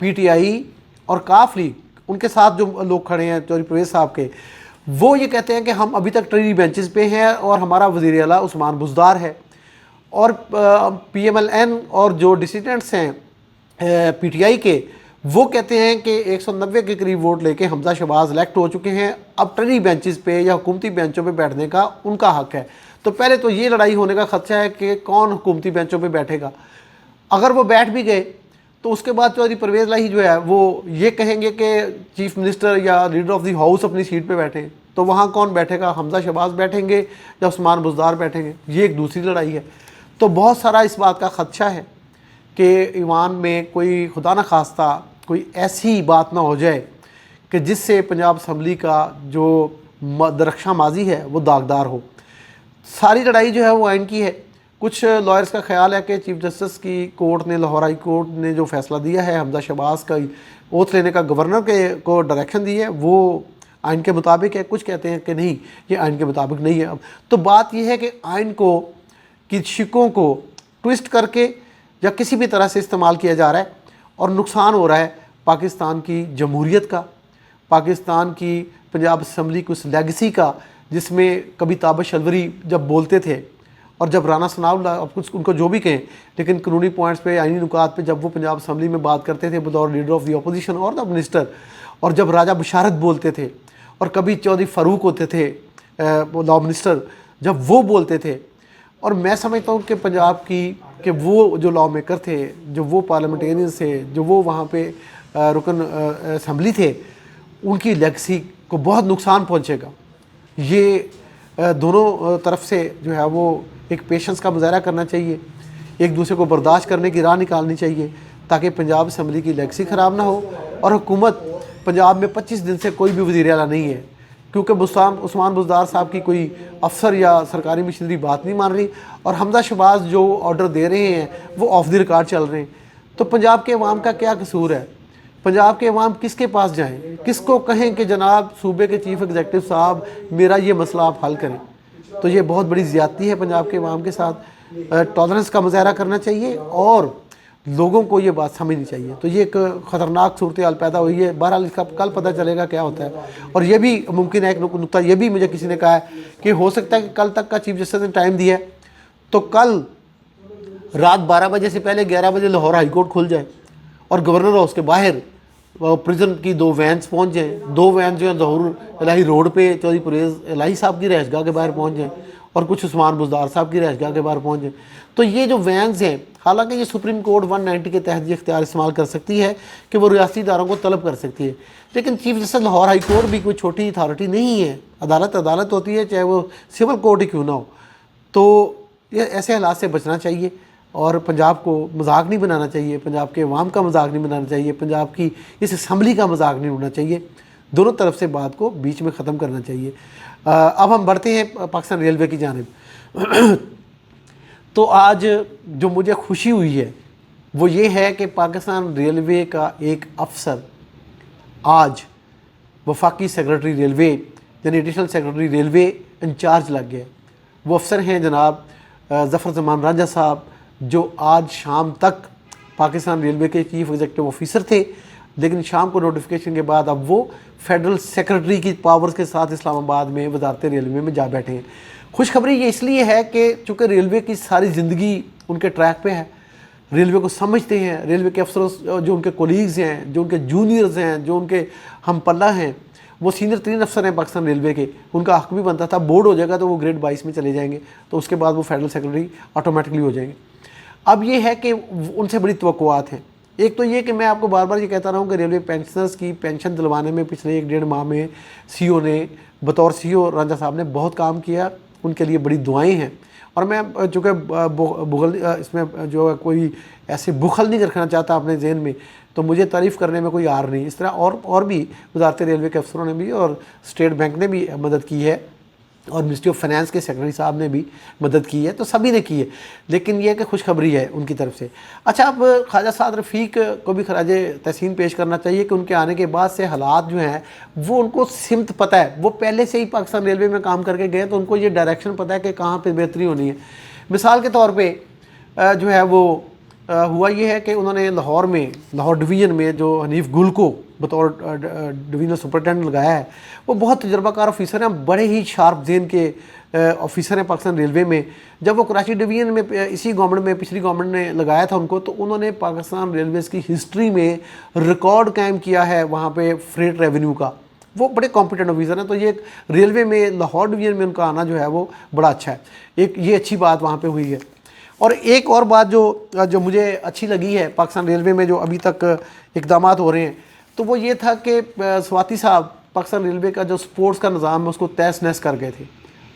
P T I اور کاف league ان کے ساتھ جو لوگ کھڑے ہیں چودھری پرویز صاحب کے، وہ یہ کہتے ہیں کہ ہم ابھی تک ٹری بینچز پہ ہیں اور ہمارا وزیر اعلیٰ عثمان بزدار ہے، اور پی ایم ایل این اور جو ڈسیڈنٹس ہیں پی ٹی آئی کے، وہ کہتے ہیں کہ 190 کے قریب ووٹ لے کے حمزہ شہباز الیکٹ ہو چکے ہیں، اب ٹری بینچز پہ یا حکومتی بینچوں پہ بیٹھنے کا ان کا حق ہے۔ تو پہلے تو یہ لڑائی ہونے کا خدشہ ہے کہ کون حکومتی بینچوں پہ بیٹھے گا۔ اگر وہ بیٹھ بھی گئے تو اس کے بعد چودھری پرویز الہی جو ہے وہ یہ کہیں گے کہ چیف منسٹر یا لیڈر آف دی ہاؤس اپنی سیٹ پہ بیٹھیں، تو وہاں کون بیٹھے گا؟ حمزہ شہباز بیٹھیں گے یا عثمان بزدار بیٹھیں گے؟ یہ ایک دوسری لڑائی ہے۔ تو بہت سارا اس بات کا خدشہ ہے کہ ایوان میں کوئی خدا نہ خواستہ کوئی ایسی بات نہ ہو جائے کہ جس سے پنجاب اسمبلی کا جو درخشاں ماضی ہے وہ داغدار ہو۔ ساری لڑائی جو ہے وہ آئین کی ہے۔ کچھ لائرز کا خیال ہے کہ چیف جسٹس کی کورٹ نے، لاہور ہائی کورٹ نے جو فیصلہ دیا ہے حمزہ شہباز کا اوتھ لینے کا گورنر کو ڈائریکشن دی ہے، وہ آئین کے مطابق ہے۔ کچھ کہتے ہیں کہ نہیں، یہ آئین کے مطابق نہیں ہے۔ اب تو بات یہ ہے کہ آئین کی شکوں کو ٹوسٹ کر کے یا کسی بھی طرح سے استعمال کیا جا رہا ہے اور نقصان ہو رہا ہے پاکستان کی جمہوریت کا، پاکستان کی پنجاب اسمبلی کی اس لیگسی کا جس میں کبھی تابش الوری جب بولتے تھے اور جب رانا ثناء اللہ، اب کچھ ان کو جو بھی کہیں، لیکن قانونی پوائنٹس پہ، آئینی نکات پہ جب وہ پنجاب اسمبلی میں بات کرتے تھے بطور لیڈر آف دی اپوزیشن اور دا منسٹر، اور جب راجہ بشارت بولتے تھے، اور کبھی چودھری فاروق ہوتے تھے لا منسٹر، جب وہ بولتے تھے، اور میں سمجھتا ہوں کہ پنجاب کی کہ وہ جو لا میکر تھے، جو وہ پارلیمنٹیرینز تھے، جو وہ وہاں پہ رکن اسمبلی تھے، ان کی لیگسی کو بہت نقصان پہنچے گا۔ یہ دونوں طرف سے جو ہے وہ ایک پیشنس کا مظاہرہ کرنا چاہیے، ایک دوسرے کو برداشت کرنے کی راہ نکالنی چاہیے تاکہ پنجاب اسمبلی کی لیگسی خراب نہ ہو، اور حکومت پنجاب میں 25 دن سے کوئی بھی وزیر اعلیٰ نہیں ہے، کیونکہ عثمان بزدار صاحب کی کوئی افسر یا سرکاری مشینری بات نہیں مان رہی، اور حمزہ شہباز جو آرڈر دے رہے ہیں وہ آف دی ریکارڈ چل رہے ہیں۔ تو پنجاب کے عوام کا کیا قصور ہے؟ پنجاب کے عوام کس کے پاس جائیں، کس کو کہیں کہ جناب صوبے کے چیف ایگزیکٹو صاحب میرا یہ مسئلہ آپ حل کریں؟ تو یہ بہت بڑی زیادتی ہے پنجاب کے عوام کے ساتھ۔ ٹالرنس کا مظاہرہ کرنا چاہیے اور لوگوں کو یہ بات سمجھنی چاہیے۔ تو یہ ایک خطرناک صورتحال پیدا ہوئی ہے، بہرحال اس کا کل پتہ چلے گا کیا ہوتا ہے۔ اور یہ بھی ممکن ہے، ایک نقطہ یہ بھی مجھے کسی نے کہا ہے کہ ہو سکتا ہے کہ کل تک کا چیف جسٹس نے ٹائم دیا ہے تو کل رات 12 بجے سے پہلے 11 بجے لاہور ہائی کورٹ کھل جائے اور گورنر ہاؤس کے باہر پریزن کی 2 وینس پہنچ جائیں، 2 وین جو ہیں ظہور الہی روڈ پہ چودھری پرویز الہی صاحب کی رہائش گاہ کے باہر پہنچ جائیں اور کچھ عثمان بزدار صاحب کی رہائش گاہ کے باہر پہنچ جائیں۔ تو یہ جو وینز ہیں، حالانکہ یہ سپریم کورٹ 190 کے تحت یہ اختیار استعمال کر سکتی ہے کہ وہ ریاستی اداروں کو طلب کر سکتی ہے، لیکن chief justice Lahore high court بھی کوئی چھوٹی اتھارٹی نہیں ہے، عدالت ہوتی ہے، چاہے وہ سول کورٹ ہی کیوں نہ ہو۔ تو یہ ایسے حالات سے بچنا چاہیے اور پنجاب کو مذاق نہیں بنانا چاہیے، پنجاب کے عوام کا مذاق نہیں بنانا چاہیے، پنجاب کی اس اسمبلی کا مذاق نہیں ہونا چاہیے، دونوں طرف سے بات کو بیچ میں ختم کرنا چاہیے۔ اب ہم بڑھتے ہیں پاکستان ریلوے کی جانب۔ تو آج جو مجھے خوشی ہوئی ہے وہ یہ ہے کہ پاکستان ریلوے کا ایک افسر آج وفاقی سیکرٹری ریلوے یعنی ایڈیشنل سیکرٹری ریلوے انچارج لگ گیا۔ وہ افسر ہیں جناب ظفر زمان رانجھا صاحب، جو آج شام تک پاکستان ریلوے کے چیف ایگزیکٹو آفیسر تھے، لیکن شام کو نوٹیفیکیشن کے بعد اب وہ فیڈرل سیکرٹری کی پاورز کے ساتھ اسلام آباد میں وزارت ریلوے میں جا بیٹھے ہیں۔ خوشخبری یہ اس لیے ہے کہ چونکہ ریلوے کی ساری زندگی ان کے ٹریک پہ ہے، ریلوے کو سمجھتے ہیں، ریلوے کے افسروں جو ان کے کولیگز ہیں، جو ان کے جونیئرز ہیں، جو ان کے ہم پلہ ہیں، وہ سینئر 3 افسر ہیں پاکستان ریلوے کے، ان کا حق بھی بنتا تھا۔ بورڈ ہو جائے گا تو وہ گریڈ 22 میں چلے جائیں گے، تو اس کے بعد وہ فیڈرل سیکرٹری آٹومیٹکلی ہو جائیں گے۔ اب یہ ہے کہ ان سے بڑی توقعات ہیں۔ ایک تو یہ کہ میں آپ کو بار بار یہ کہتا رہا ہوں کہ ریلوے پینشنرز کی پینشن دلوانے میں پچھلے 1 ڈیڑھ ماہ میں سی او نے بطور سی او رانجھا صاحب نے بہت کام کیا، ان کے لیے بڑی دعائیں ہیں۔ اور میں چونکہ بغل اس میں جو ہے کوئی ایسے بخل نہیں رکھنا چاہتا اپنے ذہن میں، تو مجھے تعریف کرنے میں کوئی آر نہیں۔ اس طرح اور بھی وزارت ریلوے کے افسروں نے بھی اور اسٹیٹ بینک نے بھی مدد کی ہے، اور منسٹری آف فائنانس کے سیکرٹری صاحب نے بھی مدد کی ہے، تو سبھی نے کی ہے، لیکن یہ کہ خوشخبری ہے ان کی طرف سے۔ اچھا، اب خواجہ سعد رفیق کو بھی خراج تحسین پیش کرنا چاہیے کہ ان کے آنے کے بعد سے حالات جو ہیں وہ ان کو سمت پتہ ہے، وہ پہلے سے ہی پاکستان ریلوے میں کام کر کے گئے، تو ان کو یہ ڈائریکشن پتہ ہے کہ کہاں پہ بہتری ہونی ہے۔ مثال کے طور پہ جو ہے وہ ہوا یہ ہے کہ انہوں نے لاہور ڈویژن میں جو حنیف گل کو بطور ڈویژنل سپرنٹینڈنٹ لگایا ہے، وہ بہت تجربہ کار آفیسر ہیں، بڑے ہی شارپ ذہن کے آفیسر ہیں پاکستان ریلوے میں۔ جب وہ کراچی ڈویژن میں اسی گورنمنٹ میں پچھلی گورنمنٹ نے لگایا تھا ان کو، تو انہوں نے پاکستان ریلویز کی ہسٹری میں ریکارڈ قائم کیا ہے وہاں پہ فریٹ ریونیو کا۔ وہ بڑے کمپیٹنٹ آفیسر ہیں، تو یہ ایک ریلوے میں لاہور ڈویژن میں ان کا آنا جو ہے وہ بڑا اچھا ہے، ایک یہ اچھی بات وہاں پہ ہوئی ہے۔ اور ایک اور بات جو مجھے اچھی لگی ہے پاکستان ریلوے میں جو ابھی تک اقدامات ہو رہے ہیں، تو وہ یہ تھا کہ سواتی صاحب پاکستان ریلوے کا جو سپورٹس کا نظام ہے اس کو تہس نہس کر گئے تھے۔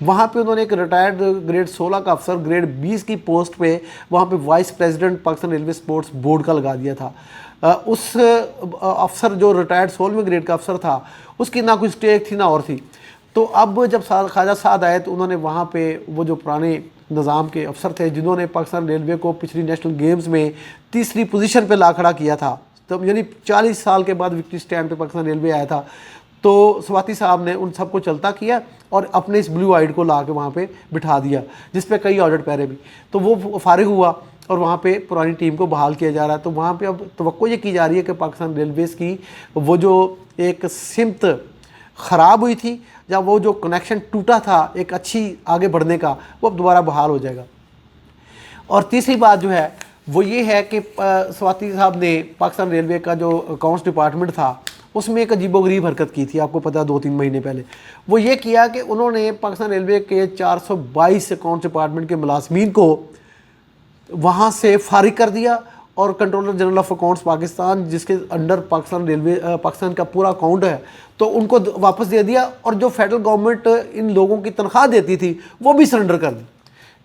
وہاں پہ انہوں نے ایک ریٹائرڈ گریڈ 16 کا افسر گریڈ 20 کی پوسٹ پہ وہاں پہ vice president Pakistan railway sports board کا لگا دیا تھا۔ اس افسر جو ریٹائرڈ 16ویں گریڈ کا افسر تھا، اس کی نہ کوئی اسٹیک تھی نہ اور تھی۔ تو اب جب خواجہ سعد آئے تو انہوں نے وہاں پہ وہ جو پرانے نظام کے افسر تھے جنہوں نے پاکستان ریلوے کو پچھلی نیشنل گیمز میں تیسری پوزیشن پہ لا کھڑا کیا تھا، تب یعنی 40 سال کے بعد وکٹری اسٹینڈ پہ پاکستان ریلوے آیا تھا، تو سواتی صاحب نے ان سب کو چلتا کیا اور اپنے اس بلیو آئیڈ کو لا کے وہاں پہ بٹھا دیا، جس پہ کئی آڈٹ پیرے بھی، تو وہ فارغ ہوا اور وہاں پہ پرانی ٹیم کو بحال کیا جا رہا ہے۔ تو وہاں پہ اب توقع یہ کی جا رہی ہے کہ پاکستان ریلویز کی وہ جو ایک سمت خراب ہوئی تھی یا وہ جو کنیکشن ٹوٹا تھا ایک اچھی آگے بڑھنے کا، وہ اب دوبارہ بحال ہو جائے گا۔ اور تیسری بات جو ہے وہ یہ ہے کہ سواتی صاحب نے پاکستان ریلوے کا جو اکاؤنٹس ڈپارٹمنٹ تھا اس میں ایک عجیب و غریب حرکت کی تھی، آپ کو پتہ ہے 2-3 مہینے پہلے۔ وہ یہ کیا کہ انہوں نے پاکستان ریلوے کے 422 اکاؤنٹس ڈپارٹمنٹ کے ملازمین کو وہاں سے فارغ کر دیا، اور controller general of accounts Pakistan جس کے انڈر پاکستان ریلوے پاکستان کا پورا اکاؤنٹ ہے، تو ان کو واپس دے دیا، اور جو فیڈرل گورنمنٹ ان لوگوں کی تنخواہ دیتی تھی وہ بھی سرنڈر کر دی،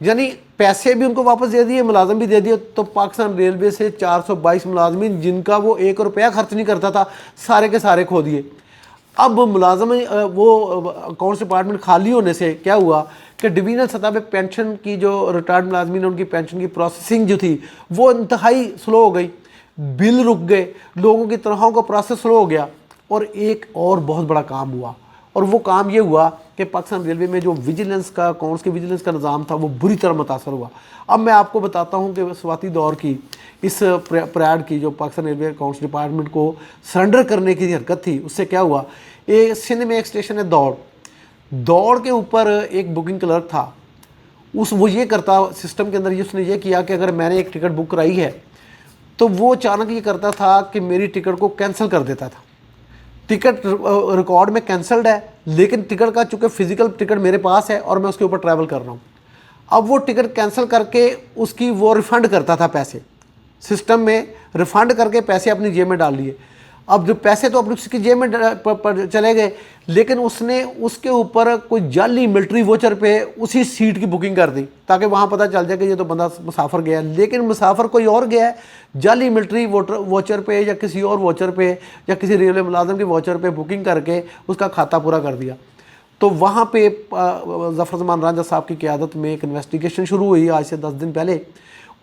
یعنی پیسے بھی ان کو واپس دے دیے، ملازم بھی دے دیے۔ تو پاکستان ریلوے سے 422 ملازمین جن کا وہ 1 روپیہ خرچ نہیں کرتا تھا، سارے کے سارے کھو دیے۔ اب ملازم وہ اکاؤنٹس ڈپارٹمنٹ خالی ہونے سے کیا ہوا کہ ڈویژنل سطح پہ پینشن کی جو ریٹائرڈ ملازمین ان کی پینشن کی پروسیسنگ جو تھی وہ انتہائی سلو ہو گئی، بل رک گئے، لوگوں کی تنخواہوں کا پروسیس سلو ہو گیا۔ اور ایک اور بہت بڑا کام ہوا، اور وہ کام یہ ہوا کہ پاکستان ریلوے میں جو ویجیلنس کا اکاؤنٹس کی ویجیلنس کا نظام تھا وہ بری طرح متاثر ہوا۔ اب میں آپ کو بتاتا ہوں کہ سواتی دور کی اس پریڈ کی جو پاکستان ریلوے اکاؤنٹس ڈپارٹمنٹ کو سرنڈر کرنے کی حرکت تھی، اس سے کیا ہوا۔ سندھ میں ایک اسٹیشن ہے دوڑ کے اوپر ایک بکنگ کلرک تھا، وہ یہ کرتا سسٹم کے اندر، اس نے یہ کیا کہ اگر میں نے ایک ٹکٹ بک کرائی ہے تو وہ اچانک یہ کرتا تھا کہ میری ٹکٹ کو کینسل کر دیتا تھا۔ ٹکٹ ریکارڈ میں کینسلڈ ہے، لیکن ٹکٹ کا چونکہ فزیکل ٹکٹ میرے پاس ہے اور میں اس کے اوپر ٹریول کر رہا ہوں، اب وہ ٹکٹ کینسل کر کے اس کی وہ ریفنڈ کرتا تھا، پیسے سسٹم میں ریفنڈ کر کے پیسے اپنی جیب میں ڈال لیے۔ اب جو پیسے تو اپنی اس کی جیب میں چلے گئے، لیکن اس نے اس کے اوپر کوئی جعلی ملٹری ووچر پہ اسی سیٹ کی بکنگ کر دی تاکہ وہاں پتہ چل جائے کہ یہ تو بندہ مسافر گیا ہے، لیکن مسافر کوئی اور گیا ہے، جعلی ملٹری ووچر پہ یا کسی اور ووچر پہ یا کسی ریلوے ملازم کے ووچر پہ بکنگ کر کے اس کا کھاتہ پورا کر دیا۔ تو وہاں پہ ظفر زمان رانجھا صاحب کی قیادت میں ایک انویسٹیگیشن شروع ہوئی آج سے 10 دن پہلے۔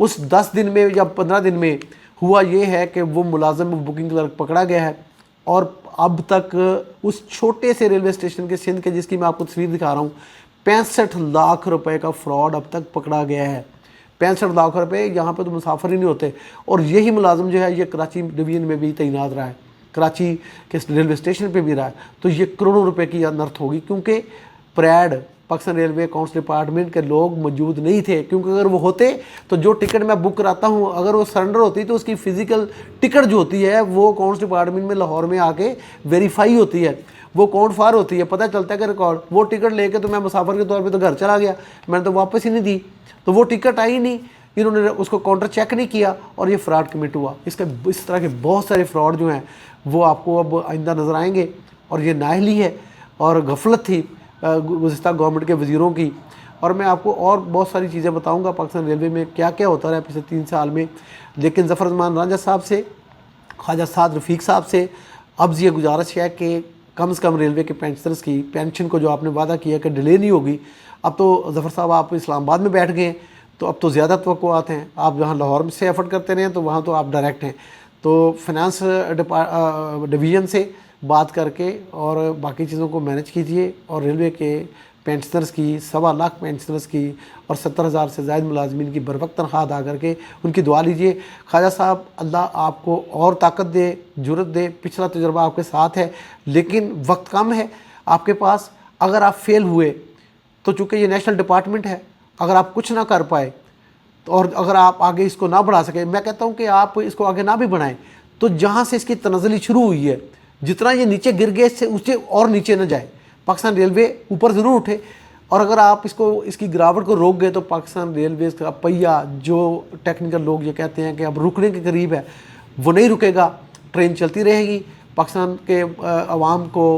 اس 10 دن میں یا 15 دن میں ہوا یہ ہے کہ وہ ملازم بکنگ کلرک پکڑا گیا ہے، اور اب تک اس چھوٹے سے ریلوے اسٹیشن کے سندھ کے جس کی میں آپ کو تصویر دکھا رہا ہوں 65 لاکھ روپے کا فراڈ اب تک پکڑا گیا ہے۔ 65 لاکھ روپے، یہاں پہ تو مسافر ہی نہیں ہوتے، اور یہی ملازم جو ہے یہ کراچی ڈویژن میں بھی تعینات رہا ہے، کراچی کے ریلوے اسٹیشن پہ بھی رہا ہے، تو یہ کروڑوں روپے کی انرتھ ہوگی، کیونکہ parade Pakistan railway accounts department کے لوگ موجود نہیں تھے، کیونکہ اگر وہ ہوتے تو جو ٹکٹ میں بک کراتا ہوں اگر وہ سرنڈر ہوتی تو اس کی فزیکل ٹکٹ جو ہوتی ہے وہ اکاؤنٹس ڈپارٹمنٹ میں لاہور میں آ کے ویریفائی ہوتی ہے، وہ اکاؤنٹ فار ہوتی ہے، پتہ چلتا ہے کہ ریکارڈ وہ ٹکٹ لے کے تو میں مسافر کے طور پہ تو گھر چلا گیا، میں نے تو واپس ہی نہیں دی، تو وہ ٹکٹ آئی نہیں، انہوں نے اس کو کاؤنٹر چیک نہیں کیا اور یہ فراڈ کمٹ ہوا۔ اس طرح کے بہت سارے فراڈ جو ہیں وہ آپ کو اب آئندہ نظر آئیں گے، اور یہ نااہلی ہے اور غفلت تھی گزشتہ گورنمنٹ کے وزیروں کی، اور میں آپ کو اور بہت ساری چیزیں بتاؤں گا پاکستان ریلوے میں کیا کیا ہوتا رہا ہے پچھلے 3 سال میں۔ لیکن ظفر زمان رانجھا صاحب سے، خواجہ سعد رفیق صاحب سے اب یہ گزارش ہے کہ کم از کم ریلوے کے پینشنرز کی پینشن کو جو آپ نے وعدہ کیا کہ ڈیلے نہیں ہوگی، اب تو ظفر صاحب آپ اسلام آباد میں بیٹھ گئے تو اب تو زیادہ توقعات ہیں، آپ جہاں لاہور سے ایفرٹ کرتے رہے تو وہاں تو آپ ڈائریکٹ ہیں، تو فنانس ڈویژن سے بات کر کے اور باقی چیزوں کو مینج کیجئے، اور ریلوے کے پینشنرز کی، 1.25 پینشنرز کی اور 70,000 سے زائد ملازمین کی بروقت تنخواہ ادا کر کے ان کی دعا لیجئے۔ خواجہ صاحب اللہ آپ کو اور طاقت دے، جرت دے، پچھلا تجربہ آپ کے ساتھ ہے لیکن وقت کم ہے آپ کے پاس۔ اگر آپ فیل ہوئے تو چونکہ یہ نیشنل ڈپارٹمنٹ ہے، اگر آپ کچھ نہ کر پائے اور اگر آپ آگے اس کو نہ بڑھا سکے، میں کہتا ہوں کہ آپ اس کو آگے نہ بھی بڑھائیں، تو جہاں سے اس کی تنزلی شروع ہوئی ہے جتنا یہ نیچے گر گئے اس سے اسے اور نیچے نہ جائے، پاکستان ریلوے اوپر ضرور اٹھے، اور اگر آپ اس کی گراوٹ کو روک گئے تو پاکستان ریلویز کا پہیہ، جو ٹیکنیکل لوگ یہ کہتے ہیں کہ اب رکنے کے قریب ہے، وہ نہیں رکے گا، ٹرین چلتی رہے گی، پاکستان کے عوام کو